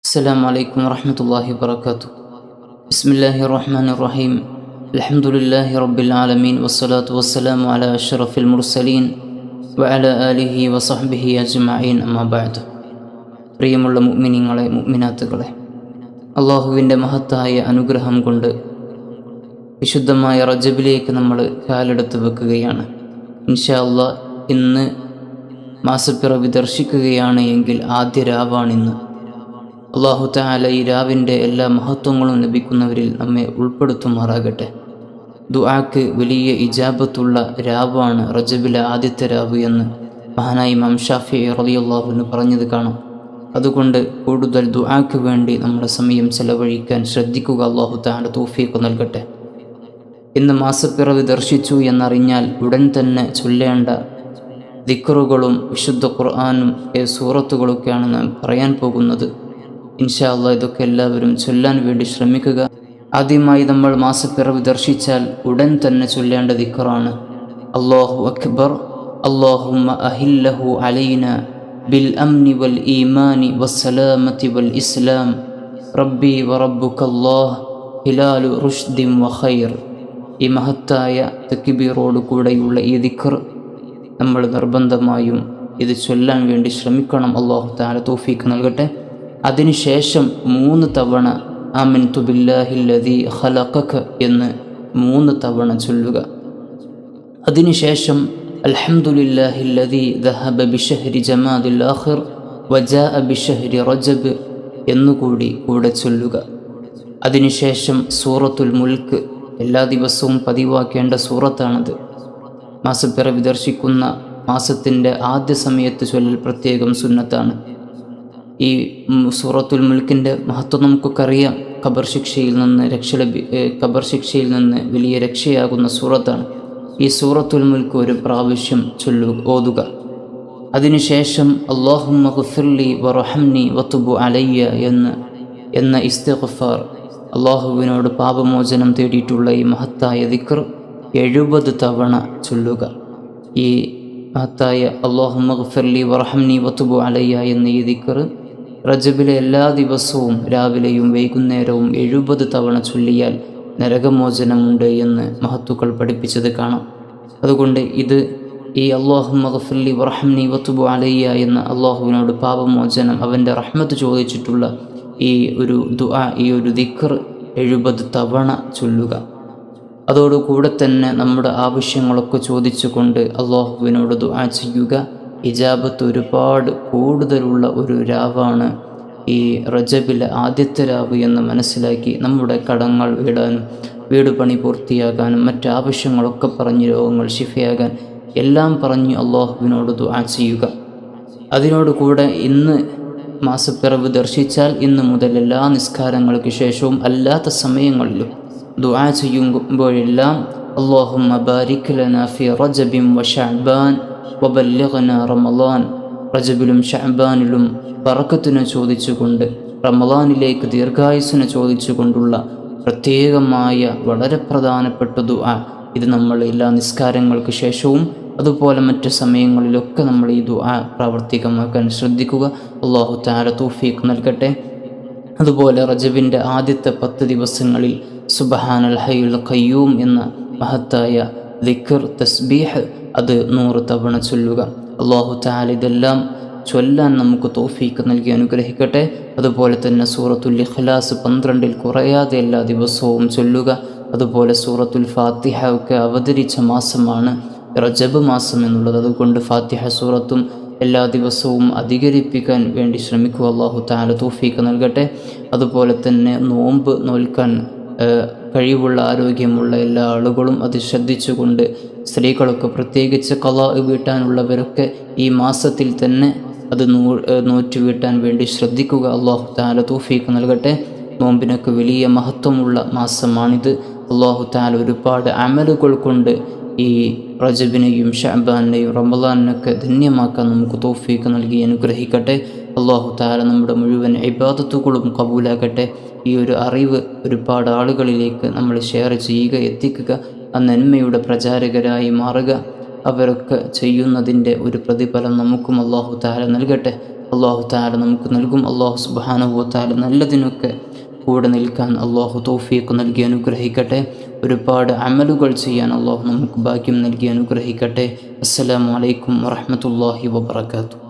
السلام عليكم ورحمة الله وبركاته. بسم الله الرحمن الرحيم. الحمد لله رب العالمين والصلاة والسلام على أشرف المرسلين وعلى آله وصحبه أجمعين أما بعد. പ്രിയമുള്ള മുഅ്മിനീങ്ങളെ മുഅ്മിനാത്തുകളെ, അള്ളാഹുവിൻ്റെ മഹത്തായ അനുഗ്രഹം കൊണ്ട് വിശുദ്ധമായ റജബിലേക്ക് നമ്മൾ കാലെടുത്ത് വെക്കുകയാണ്. ഇൻഷാ അല്ലാഹ് ഇന്ന് മാസപ്പിറവി ദർശിക്കുകയാണ് എങ്കിൽ ആദ്യ രാവാണിന്ന്. അല്ലാഹു തആല ഈ രാവിൻ്റെ എല്ലാ മഹത്വങ്ങളും ലഭിക്കുന്നവരിൽ നമ്മെ ഉൾപ്പെടുത്തുമാറാകട്ടെ. ദുആക്ക് വലിയ ഇജാബത്തുള്ള രാവാണ് റജബിലെ ആദ്യത്തെ രാവ് എന്ന് മഹാനായ ഇമാം ഷാഫിഈ റളിയല്ലാഹു അൻഹു പറഞ്ഞത് കാണാം. അതുകൊണ്ട് കൂടുതൽ ദുആക്ക് വേണ്ടി നമ്മുടെ സമയം ചെലവഴിക്കാൻ ശ്രദ്ധിക്കുക. അല്ലാഹു തആല തൗഫീഖ് നൽകട്ടെ. ഇന്ന് മാസപ്പിറവി ദർശിച്ചു എന്നറിഞ്ഞാൽ ഉടൻ തന്നെ ചൊല്ലേണ്ട ദിക്റുകളും വിശുദ്ധ ഖുർആനും സൂറത്തുകളൊക്കെയാണ് നാം പറയാൻ പോകുന്നത്. ഇൻഷാ അല്ലാഹ് ഇതൊക്കെ എല്ലാവരും ചൊല്ലാൻ വേണ്ടി ശ്രമിക്കുക. ആദ്യമായി നമ്മൾ മാസപ്പിറവി ദർശിച്ചാൽ ഉടൻ തന്നെ ചൊല്ലേണ്ട ദിക്റാണ് അല്ലാഹു അക്ബർ അല്ലാഹുമ്മ അഹില്ലഹു അലൈന ബിൽ അംനി വൽ ഈമാനി വസ്സലാമത്തി വൽ ഇസ്ലാം റബ്ബി വറബ്ബുക്കല്ലാഹ് ഹിലാലു റുഷ്ദിൻ വഖൈർ. ഈ മഹത്തായ തക്ബീറോട് കൂടെയുള്ള ഈ ദിക്ർ നമ്മൾ നിർബന്ധമായും ഇത് ചൊല്ലാൻ വേണ്ടി ശ്രമിക്കണം. അല്ലാഹു തആല തൗഫീഖ് നൽകട്ടെ. അതിനുശേഷം 3 തവണ ആമൻതു ബില്ലാഹില്ലദീ ഖലഖക എന്ന് 3 തവണ ചൊല്ലുക. അതിനുശേഷം അൽഹംദുലില്ലാഹില്ലദീ ദഹബ ബിശഹ്രി ജമാദിൽ ആഖിർ വജാഅ ബിശഹ്രി റജബ് എന്നുകൂടി കൂടെ ചൊല്ലുക. അതിനുശേഷം സൂറത്തുൽ മുൽക്ക് എല്ലാ ദിവസവും പതിവാക്കേണ്ട സൂറത്താണത്. മാസപ്പിറവി ദർശിക്കുന്ന മാസത്തിൻ്റെ ആദ്യ സമയത്ത് ചൊല്ലൽ പ്രത്യേകം സുന്നത്താണ്. ഈ സൂറത്തുൽ മുൽക്കിൻ്റെ മഹത്വം നമുക്കൊക്കെ അറിയാം. ഖബർ ശിക്ഷയിൽ നിന്ന് വലിയ രക്ഷയാകുന്ന സൂറത്താണ്. ഈ സൂറത്തുൽ മുൽക്ക് ഒരു പ്രാവശ്യം ഓതുക. അതിനുശേഷം അല്ലാഹുമ്മ ഗ്ഫിർലി വറഹംനി വതുബ് അലയ്യ എന്ന ഇസ്തിഗ്ഫാർ, അള്ളാഹുവിനോട് പാപമോചനം തേടിയിട്ടുള്ള ഈ മഹത്തായ ദിക്ർ 70 തവണ ചൊല്ലുക. ഈ മഹത്തായ അല്ലാഹുമ്മ ഗ്ഫിർലി വറഹംനി വതുബ് അലയ്യ എന്ന ഈ ദിക്ർ റജബിലെ എല്ലാ ദിവസവും രാവിലെയും വൈകുന്നേരവും 70 തവണ ചൊല്ലിയാൽ നരകമോചനമുണ്ട് എന്ന് മഹത്തുക്കൾ പഠിപ്പിച്ചത് കാണാം. അതുകൊണ്ട് ഈ അല്ലാഹുമ്മ ഗ്ഫിർലി വറഹംനി വതുബ് അലയ്യ എന്ന അള്ളാഹുവിനോട് പാപമോചനം, അവൻ്റെ റഹ്മത്ത് ചോദിച്ചിട്ടുള്ള ഈ ഒരു ദുആ, ഈ ഒരു ദിക്ർ 70 തവണ ചൊല്ലുക. അതോടുകൂടെ തന്നെ നമ്മുടെ ആവശ്യങ്ങളൊക്കെ ചോദിച്ചുകൊണ്ട് അള്ളാഹുവിനോട് ദുആ ചെയ്യുക. ഇജാബത്ത് ഒരുപാട് കൂടുതലുള്ള ഒരു രാവാണ് ഈ റജബിലെ ആദ്യത്തെ രാവ് എന്ന് മനസ്സിലാക്കി നമ്മുടെ കടങ്ങൾ വീടാനും വീട് പണി പൂർത്തിയാകാനും മറ്റാവശ്യങ്ങളൊക്കെ പറഞ്ഞ് രോഗങ്ങൾ ശിഫയാകാൻ എല്ലാം പറഞ്ഞ് അള്ളാഹുവിനോട് ദുആ ചെയ്യുക. അതിനോടുകൂടെ ഇന്ന് മാസപ്പിറവ് ദർശിച്ചാൽ ഇന്ന് മുതൽ എല്ലാ നിസ്കാരങ്ങൾക്ക് ശേഷവും അല്ലാത്ത സമയങ്ങളിലും ദുആ ചെയ്യുമ്പോഴെല്ലാം അല്ലാഹുമ്മ ബാരിക് ലനാ ഫി റജബിൻ വ ശഅബാൻ വബല്ലിഗ്നാ റമളാൻ, റജബിലും ശഅബാനിലും ബറക്കത്തിനെ ചോദിച്ചുകൊണ്ട് റമളാനിലേക്ക് ദീർഘായുസ്സിനെ ചോദിച്ചുകൊണ്ടുള്ള പ്രത്യേകമായ വളരെ പ്രധാനപ്പെട്ട ദുആ. ഇത് നമ്മൾ എല്ലാ നിസ്കാരങ്ങൾക്ക് ശേഷവും അതുപോലെ മറ്റ് സമയങ്ങളിലൊക്കെ നമ്മൾ ഈ ദുആ പ്രാവർത്തികമാക്കാൻ ശ്രദ്ധിക്കുക. അല്ലാഹു തആല തൗഫീഖ് നൽകട്ടെ. അതുപോലെ റജബിൻ്റെ ആദ്യത്തെ 10 ദിവസങ്ങളിൽ സുബ്ഹാനൽ ഹയ്യുൽ ഖയ്യൂം എന്ന മഹത്തായ ദിക്ർ, തസ്ബീഹ് അത് 100 തവണ ചൊല്ലുക. അല്ലാഹു തആല ഇതെല്ലാം ചൊല്ലാൻ നമുക്ക് തൗഫീഖ് നൽകി അനുഗ്രഹിക്കട്ടെ. അതുപോലെ തന്നെ സൂറത്തുൽ ഇഖ്ലാസ് 12 കുറയാതെ എല്ലാ ദിവസവും ചൊല്ലുക. അതുപോലെ സൂറത്തുൽ ഫാത്തിഹ ഒക്കെ അവതരിച്ച മാസമാണ് റജബ് മാസം എന്നുള്ളത്. അതുകൊണ്ട് ഫാത്തിഹ സൂറത്തും എല്ലാ ദിവസവും അധികരിപ്പിക്കാൻ വേണ്ടി ശ്രമിക്കുക. അല്ലാഹു തആല തൗഫീഖ് നൽകട്ടെ. അതുപോലെ തന്നെ നോമ്പ് നോൽക്കാൻ കഴിവുള്ള ആരോഗ്യമുള്ള എല്ലാ ആളുകളും അത് ശ്രദ്ധിച്ചുകൊണ്ട്, സ്ത്രീകളൊക്കെ പ്രത്യേകിച്ച് ഖളാ വീട്ടാനുള്ളവരൊക്കെ ഈ മാസത്തിൽ തന്നെ അത് നോറ്റ് വീട്ടാൻ വേണ്ടി ശ്രദ്ധിക്കുക. അല്ലാഹു തആല തൗഫീഖ് നൽകട്ടെ. നോമ്പിനൊക്കെ വലിയ മഹത്വമുള്ള മാസമാണിത്. അല്ലാഹു തആല ഒരുപാട് അമലുകൾ കൊണ്ട് ഈ റജബിനെയും ശഅബാനെയും റമളാനിനൊക്കെ ധന്യമാക്കാൻ നമുക്ക് തൗഫീഖ് നൽകി അനുഗ്രഹിക്കട്ടെ. അല്ലാഹു തആല നമ്മുടെ മുഴുവൻ ഇബാദത്തുകളും കബൂലാക്കട്ടെ. ഈ ഒരു അറിവ് ഒരുപാട് ആളുകളിലേക്ക് നമ്മൾ ഷെയർ ചെയ്യുക, എത്തിക്കുക. ആ നന്മയുടെ പ്രചാരകരായി മാറുക. അവരൊക്കെ ചെയ്യുന്നതിൻ്റെ ഒരു പ്രതിഫലം നമുക്കും അല്ലാഹു തആല നൽകട്ടെ. അള്ളാഹു തആല നമുക്ക് നൽകും. അള്ളാഹു സുബ്ഹാനഹു വ തആല നല്ലതിനൊക്കെ കൂടെ നിൽക്കാൻ അള്ളാഹു തൗഫീഖ് നൽകി അനുഗ്രഹിക്കട്ടെ. ഒരുപാട് അമലുകൾ ചെയ്യാൻ അള്ളാഹു നമുക്ക് ഭാഗ്യം നൽകി അനുഗ്രഹിക്കട്ടെ. അസ്സലാമു അലൈക്കും വറഹ്മത്തുള്ളാഹി വബറകാതുഹു.